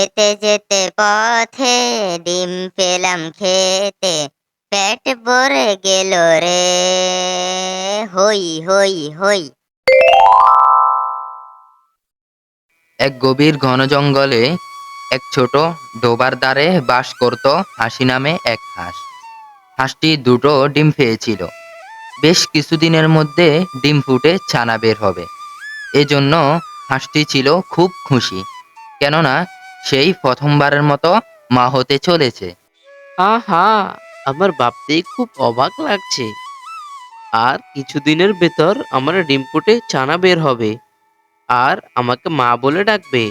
যেতে যেতে পথে ডিম পেলাম খেতে, পেট ভরে গেল রে। হই হই হই। এক গভীর ঘন জঙ্গলে এক ছোট ডোবার ধারে বাস করত হাসি নামে এক হাঁস। হাঁসটি দুটো ডিম পেয়েছিল। বেশ কিছুদিনের মধ্যে ডিম ফুটে ছানা বের হবে। এজন্য হাঁসটি ছিল খুব খুশি, কেননা সেই প্রথমবারের মতো মা হতে চলেছে। আহা! আমার ভাবতেই খুব অবাক লাগছে। আর কিছুদিনের ভেতর আমার ডিম ফুটে ছানা বের হবে। আর আমাকে মা বলে ডাকবে।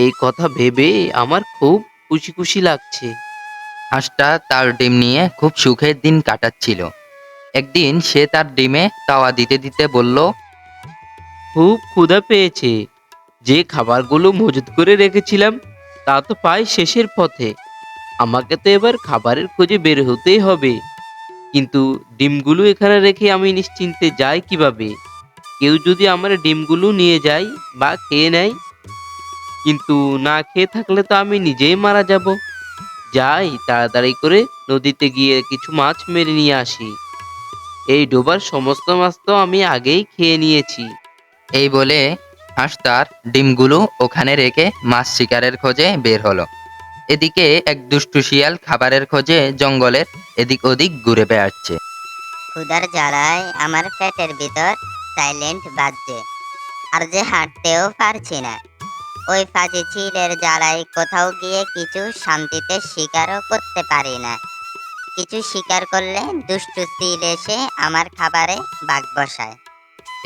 এই কথা ভেবে আমার খুব খুশি খুশি লাগছে। হাঁসটা তার ডিম নিয়ে খুব সুখের দিন কাটাচ্ছিল। একদিন সে তার ডিমে তাওয়া দিতে দিতে বলল, খুব ক্ষুধা পেয়েছে। যে খাবারগুলো মজুত করে রেখেছিলাম তা তো প্রায় শেষের পথে। আমাকে তো এবার খাবারের খোঁজে বের হতেই হবে। কিন্তু ডিমগুলো এখানে রেখে আমি নিশ্চিন্তে যাই কিভাবে? কেউ যদি আমার ডিমগুলো নিয়ে যায় বা খেয়ে নেয়, কিন্তু না খেয়ে থাকলে তো আমি নিজেই মারা যাব। যাই তাড়াতাড়ি করে নদীতে গিয়ে কিছু মাছ মেরে নিয়ে আসি। এই ডোবার সমস্ত মাছ তো আমি আগেই খেয়ে নিয়েছি। এই বলে হাঁস তার ডিমগুলো ওখানে রেখে মাছ শিকারের খোঁজে বের হলো। এদিকে এক দুষ্টু শিয়াল খাবারের খোঁজে জঙ্গলের এদিক ওদিক ঘুরে বেড়াচ্ছে। ক্ষুধার জ্বালায় আমার পেটের ভিতর সাইলেন্ট বাজছে, আর যে হাঁটতেও পারছি না। ওই ফাজি চিলের জ্বালায় কোথাও গিয়ে কিছু শান্তিতে শিকারও করতে পারি না। কিছু শিকার করলে দুষ্টু চিল এসে আমার খাবারে বাঘ বসায়।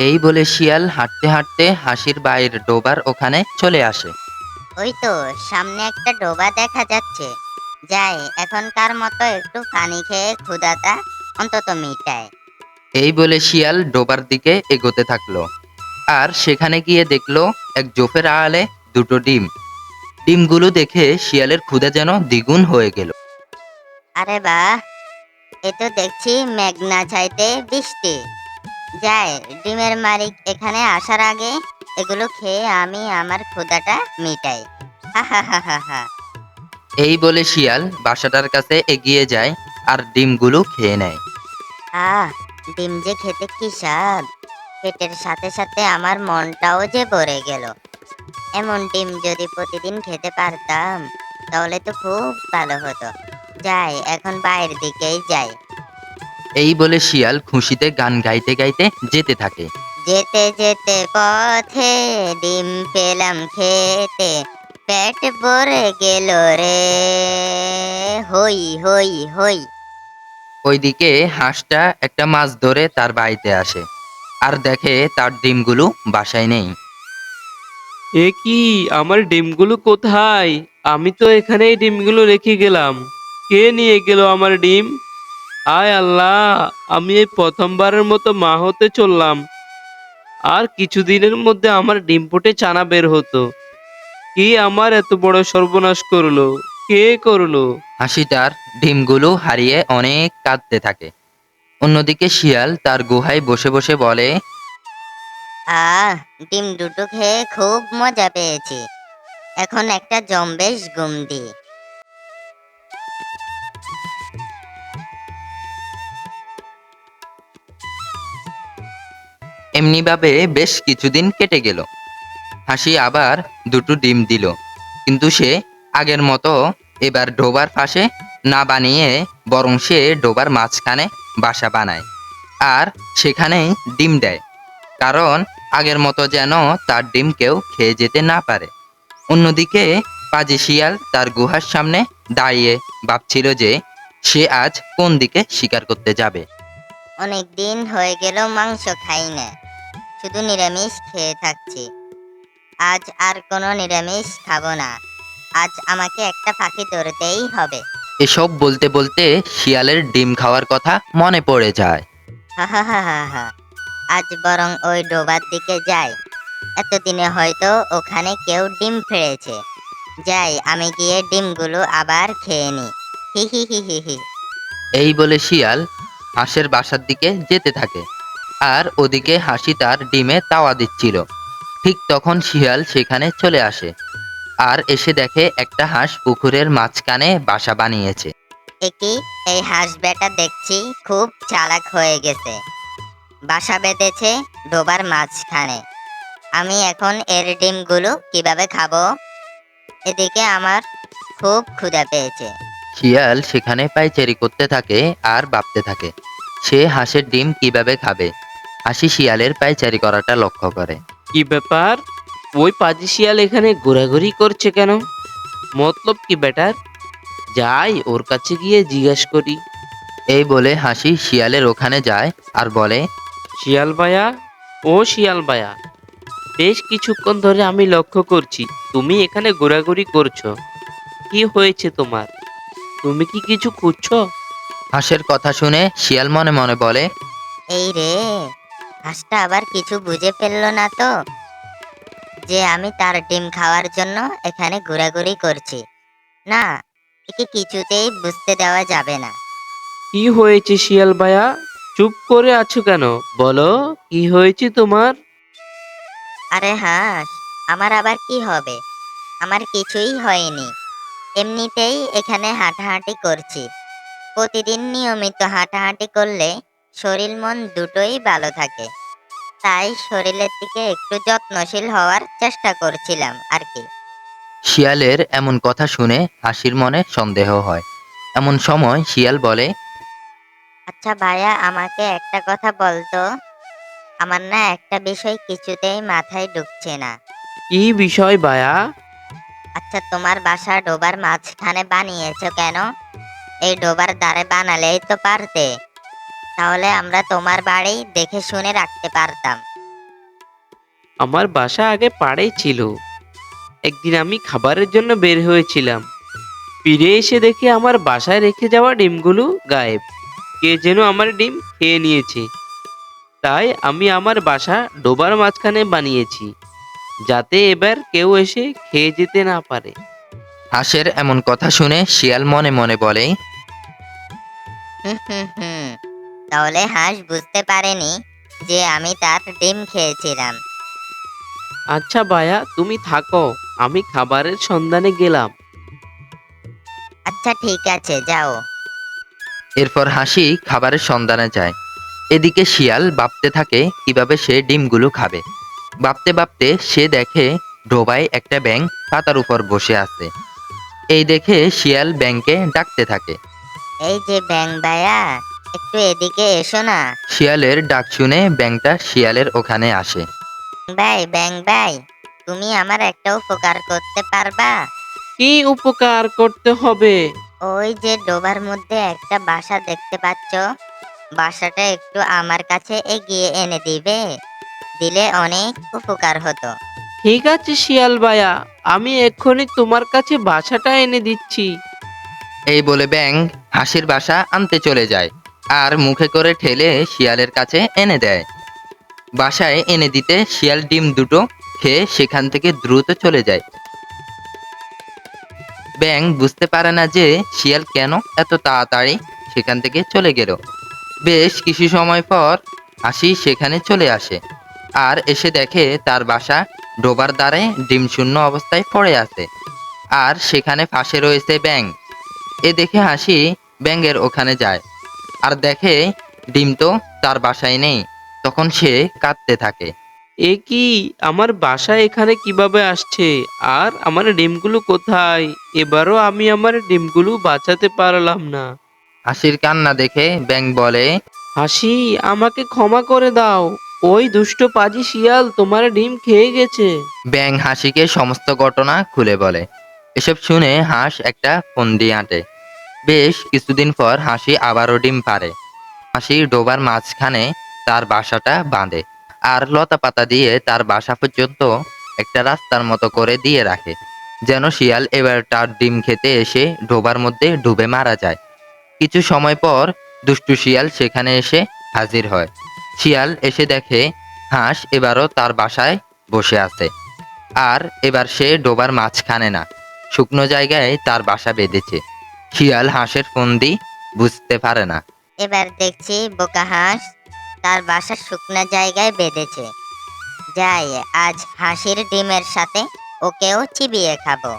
এই বলে শিয়াল হাঁটতে হাঁটতে হাসির বাইরের ডোবার ওখানে চলে আসে। ওই তো সামনে একটা ডোবা দেখা যাচ্ছে। যাই এখনকার মতো একটু পানি খেয়ে ক্ষুধাটা অন্তত মিটায়। এই বলে শিয়াল ডোবার দিকে এগোতে থাকলো। আর সেখানে গিয়ে দেখলো এক জোফের আড়ালে দুটো ডিম। ডিমগুলো দেখে শিয়ালের ক্ষুধা যেন দ্বিগুণ হয়ে গেল। আরে বাহ, এ তো দেখছি মেঘনা চাইতে বৃষ্টি। যাই ডিমের মালিক এখানে আসার আগে এগুলো খেয়ে আমি আমার ক্ষুধাটা মিটাই। হা হা হা হা হা। এই বলে শিয়াল বাসাটার কাছে এগিয়ে যায় আর ডিমগুলো খেয়ে নেয়। আহ, ডিম যে খেতে কি স্বাদ! পেটের সাথে সাথে আমার মনটাও যে ভরে গেল। এমন ডিম যদি প্রতিদিন খেতে পারতাম তাহলে তো খুব ভালো হতো। যাই এখন বাইরের দিকেই যাই। এই বলে শিয়াল খুশিতে গান গাইতে গাইতে যেতে থাকে। যেতে যেতে পথে ডিম পেলাম খেতে, পেট ভরে গেল রে। হই হই হই। ওইদিকে হাঁসটা একটা মাছ ধরে তার বাড়িতে আসে আর দেখে তার ডিমগুলো বাসায় নেই। এ কি, আমার ডিমগুলো কোথায়? আমি তো এখানে এই ডিমগুলো রেখে গেলাম। কে নিয়ে গেল আমার ডিম? আয় আল্লাহ! আমি এই প্রথমবারের মতো মা হতে চললাম। আর কিছুদিনের মধ্যে আমার ডিম ফুটে ছানা বের হতো। কে আমার এত বড় সর্বনাশ করলো? কে করলো? হাসি তার ডিমগুলো হারিয়ে অনেক কাঁদতে থাকে। অন্যদিকে শিয়াল তার গুহায় বসে বসে বলে, আহ, ডিম দুটো খেয়ে খুব মজা পেয়েছি। এখন একটা জম্বেশ ঘুম দি। এমনিভাবে বেশ কিছুদিন কেটে গেল। হাসি আবার দুটো ডিম দিল, কিন্তু সে আগের মতো এবার ডোবার পাশে না বানিয়ে বরং সে ডোবার মাঝখানে বাসা বানায় আর সেখানেই ডিম দেয়। কারণ আগের মতো যেন তার ডিম কেউ খেয়ে যেতে না পারে। অন্যদিকে পাজি শিয়াল তার গুহার সামনে দাঁড়িয়ে ভাবছিল যে সে আজ কোন দিকে শিকার করতে যাবে। অনেক দিন হয়ে গেল মাংস খাই না, শুধু নিরামিষ খেয়ে থাকছি। আজ আর কোনো নিরামিষ খাবো না। আজ আমাকে একটা পাখি ধরতেই হবে। এসব বলতে বলতে শিয়ালের ডিম খাওয়ার কথা মনে পড়ে যায়। হা হা হা হা হা। আজ বরং ওই ডোবার দিকে যাই। এতদিনে হয়তো ওখানে কেউ ডিম ফেড়েছে। যাই আমি গিয়ে ডিমগুলো আবার খেয়ে নি। হি হি হি হি হি। এই বলে শিয়াল হাঁসের বাসার দিকে যেতে থাকে আর ওদিকে হাসি তার ডিমে তাওয়া দিচ্ছিল। ঠিক তখন শিয়াল সেখানে চলে আসে। আর এসে দেখে একটা হাঁস পুকুরের মাঝখানে বাসা বানিয়েছে। একই, এই হাঁস বেটা দেখছি খুব চালাক হয়ে গেছে। বাসা বেঁধেছে ডোবার মাঝখানে। আমি এখন এর ডিমগুলো কিভাবে খাবো? এদিকে আমার খুব ক্ষুধা পেয়েছে। শিয়াল সেখানে পায়চারি করতে থাকে আর ভাবতে থাকে সে হাঁসের ডিম কিভাবে খাবে। হাসি শিয়ালের পায়চারি করাটা লক্ষ্য করে। কি ব্যাপার? ওই পাজি শিয়াল এখানে ঘোরাঘুরি করছে কেন? মতলব কি বেটার? যাই ওর কাছে গিয়ে জিজ্ঞেস করি। এই বলে হাসি শিয়ালের ওখানে যায় আর বলে, শিয়াল ভাইয়া, ও শিয়াল ভাইয়া, বেশ কিছুক্ষণ ধরে আমি লক্ষ্য করছি তুমি এখানে ঘোরাঘুরি করছো। কি হয়েছে তোমার? তুমি কি কিছু খুঁজছো? হাঁসের কথা শুনে শিয়াল মনে মনে বলে, এই রে, হাঁসটা আবার কিছু বুঝে ফেললো না তো যে আমি তার ডিম খাওয়ার জন্য এখানে ঘোরাঘুরি করছি? না, একে কিছুতেই বুঝতে দেওয়া যাবে না। কি হয়েছে শিয়াল ভাইয়া? চুপ করে আছো কেন? বলো, কি হয়েছে তোমার? আরে হাঁস, আমার আবার কি হবে? আমার কিছুই হয়নি। এমনিতেই এখানে হাঁটাহাঁটি করছি। প্রতিদিন নিয়মিত হাঁটাহাঁটি করলে শরীর মন দুটোই ভালো থাকে। তাই শরীরের দিকে একটু যত্নশীল হওয়ার চেষ্টা করছিলাম আর কি। শিয়ালের এমন কথা শুনে হাসির মনে সন্দেহ হয়। এমন সময় শিয়াল বলে, আচ্ছা ভাইয়া, আমাকে একটা কথা বলতো। আমার না একটা বিষয় কিছুতেই মাথায় ঢুকছে না। কি বিষয় ভাইয়া? আচ্ছা, তোমার বাসা ডোবার মাঝখানে বানিয়েছো কেন? এই ডোবার ধারে বানালেই তো পারতে। তাহলে আমরা তোমার বাড়ি দেখে শুনে রাখতে পারতাম। আমার বাসা আগে পাড়েই ছিল। একদিন আমি খাবারের জন্য বের হয়েছিলাম। ফিরে এসে দেখি আমার বাসায় রেখে যাওয়া ডিমগুলো গায়েব। কে যেন আমার ডিম খেয়ে নিয়েছে। তাই আমি আমার বাসা ডোবার মাঝখানে বানিয়েছি, যাতে এবার কেউ এসে খেয়ে যেতে না পারে। হাঁসের এমন কথা শুনে শিয়াল মনে মনে বলে, হুম হুম হুম। তাহলে হাঁস বুঝতে পারেনি যে আমি তার ডিম খেয়েছিলাম। আচ্ছা ভাইয়া, তুমি থাকো, আমি খাবারের সন্ধানে গেলাম। আচ্ছা ঠিক আছে, যাও। এরপর হাসি খাবারের সন্ধানে যায়। এদিকে শিয়াল ভাবতে থাকে কিভাবে সে ডিমগুলো খাবে। ভাবতে ভাবতে সে দেখে ডোবায় একটা ব্যাঙ পাতার উপর বসে আছে। এই দেখে শিয়াল ব্যাঙকে ডাকতে থাকে। এই যে ব্যাং ভাইয়া, একটু এদিকে এসো না। শিয়ালের ডাক শুনে ব্যাঙটা শিয়ালের ওখানে আসে। ব্যাং ভাই, তুমি আমার একটা উপকার করতে পারবা? কি উপকার করতে হবে? ওই যে ডোবার মধ্যে একটা বাসা দেখতে পাচ্ছ, বাসাটা একটু আমার কাছে এগিয়ে এনে দিবে? দিলে অনেক উপকার হতো। ঠিক আছে শিয়াল ভাইয়া, আমি এক্ষুনি তোমার কাছে বাসাটা এনে দিচ্ছি। এই বলে ব্যাঙ হাসির বাসা আনতে চলে যায় আর মুখে করে ঠেলে শিয়ালের কাছে এনে দেয়। বাসায় এনে দিতে শিয়াল ডিম দুটো খেয়ে সেখান থেকে দ্রুত চলে যায়। ব্যাঙ বুঝতে পারে না যে শিয়াল কেন এত তাড়াতাড়ি সেখান থেকে চলে গেল। বেশ কিছু সময় পর হাসি সেখানে চলে আসে আর এসে দেখে তার বাসা ডোবার দ্বারে ডিম শূন্য অবস্থায় পড়ে আছে আর সেখানে ফাঁসে রয়েছে ব্যাঙ। এ দেখে হাসি ব্যাঙের ওখানে যায় আর দেখে ডিম তো তার বাসায় নেই। তখন সে কাঁদতে থাকে। এ কি, আমার বাসা এখানে কিভাবে আসছে? আর আমার ডিমগুলো কোথায়? এবারও আমি আমার ডিমগুলো বাঁচাতে পারলাম না। হাসির কান্না দেখে ব্যাঙ বলে, হাসি, আমাকে ক্ষমা করে দাও। ওই দুষ্ট পাজি শিয়াল তোমার ডিম খেয়ে গেছে। ব্যাঙ হাসিকে সমস্ত ঘটনা খুলে বলে। এসব শুনে হাঁস একটা ফন্দি আঁটে। বেশ কিছুদিন পর হাসি আবারও ডিম পাড়ে। হাসি ডোবার মাঝখানে তার বাসাটা বাঁধে আর লতা পাতা দিয়ে তার বাসা পর্যন্ত একটা রাস্তার মতো করে দিয়ে রাখে, যেন শিয়াল এবার তার ডিম খেতে এসে ডোবার মধ্যে ডুবে মারা যায়। কিছু সময় পর দুষ্টু শিয়াল সেখানে এসে হাজির হয়। শিয়াল এসে দেখে হাঁস এবারও তার বাসায় বসে আছে আর এবার সে ডোবার মাঝখানে না, শুকনো জায়গায় তার বাসা বেঁধেছে। শিয়াল হাঁসের ফন্দি বুঝতে পারে না। এবার দেখছি বোকা হাঁস তার বাসা শুকনা জায়গায় বেঁধেছে। যাই, আজ হাসির ডিমের সাথে ওকেও চিবিয়ে খাবো।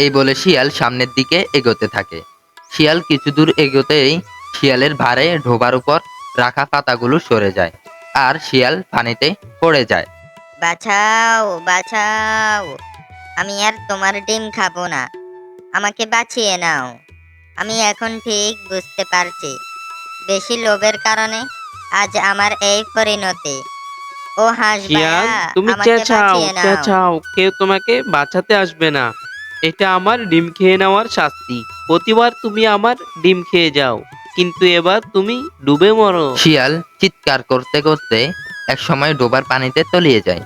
এই বলে শিয়াল সামনের দিকে এগোতে থাকে। শিয়াল কিছু দূর এগোতেই শিয়ালের ভারে ডোবার উপর রাখা পাতাগুলো সরে যায় আর শিয়াল পানিতে পড়ে যায়। বাঁচাও, বাঁচাও, আমি আর তোমার ডিম খাবো না, আমাকে বাঁচিয়ে নাও। আমি এখন ঠিক বুঝতে পারছি, বেশি লোভের কারণে আজ আমার এই পরিণতি। ও হাঁস ভাইয়া, শিয়াল, তুমি আমাকে চেঁচাও বাঁচিয়ে নাও। চেঁচাও, কেউ তোমাকে বাঁচাতে আসবে না। এটা আমার ডিম খেয়ে নেওয়ার শাস্তি। প্রতিবার তুমি আমার ডিম খেয়ে যাও, কিন্তু এবার তুমি ডুবে মরো। শিয়াল চিৎকার করতে করতে একসময় ডোবার পানিতে তলিয়ে যায়।